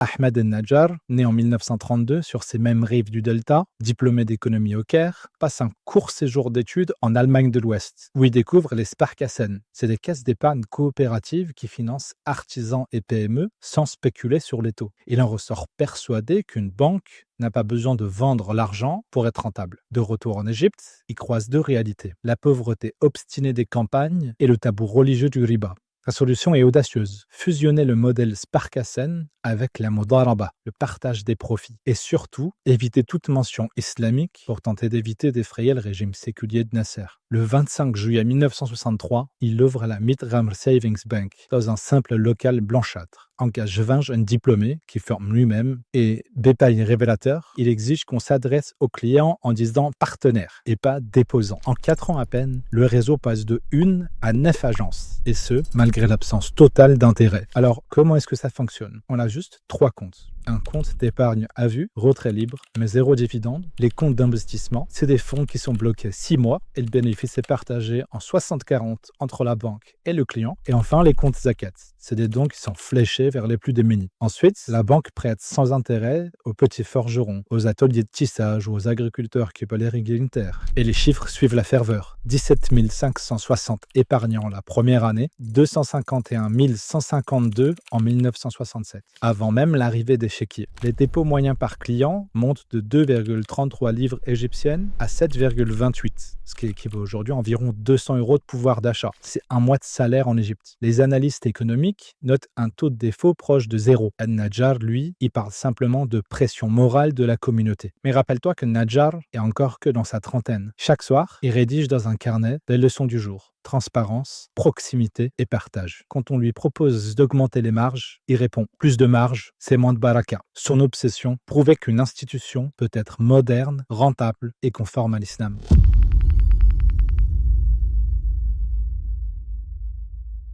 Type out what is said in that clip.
Ahmed El-Najjar, né en 1932 sur ces mêmes rives du Delta, diplômé d'économie au Caire, passe un court séjour d'études en Allemagne de l'Ouest, où il découvre les Sparkassen. C'est des caisses d'épargne coopératives qui financent artisans et PME sans spéculer sur les taux. Il en ressort persuadé qu'une banque n'a pas besoin de vendre l'argent pour être rentable. De retour en Égypte, il croise deux réalités, la pauvreté obstinée des campagnes et le tabou religieux du riba. La solution est audacieuse, fusionner le modèle Sparkassen avec la mudaraba, le partage des profits, et surtout éviter toute mention islamique pour tenter d'éviter d'effrayer le régime séculier de Nasser. Le 25 juillet 1963, il ouvre la Midramr Savings Bank dans un simple local blanchâtre. Engage 20 jeunes diplômés qui forment lui-même et, détail révélateur, il exige qu'on s'adresse aux clients en disant partenaire et pas déposant. En 4 ans à peine, le réseau passe de 1 à 9 agences, et ce, malgré l'absence totale d'intérêt. Alors, comment est-ce que ça fonctionne? On a juste 3 comptes. Un compte d'épargne à vue, retrait libre, mais 0 dividende. Les comptes d'investissement, c'est des fonds qui sont bloqués 6 mois et le bénéfice est partagé en 60-40 entre la banque et le client. Et enfin, les comptes zakat, c'est des dons qui sont fléchés vers les plus démunis. Ensuite, la banque prête sans intérêt aux petits forgerons, aux ateliers de tissage ou aux agriculteurs qui veulent irriguer une terre. Et les chiffres suivent la ferveur. 17 560 épargnants la première année, 251 152 en 1967, avant même l'arrivée des chéquiers. Les dépôts moyens par client montent de 2,33 livres égyptiennes à 7,28, ce qui équivaut aujourd'hui à environ 200 € de pouvoir d'achat. C'est un mois de salaire en Égypte. Les analystes économiques notent un taux de défaut proche de 0. El-Najjar, lui, il parle simplement de pression morale de la communauté. Mais rappelle-toi que Najjar est encore que dans sa trentaine. Chaque soir, il rédige dans un carnet les leçons du jour. Transparence, proximité et partage. Quand on lui propose d'augmenter les marges, il répond « plus de marge, c'est moins de baraka ». Son obsession, prouver qu'une institution peut être moderne, rentable et conforme à l'islam.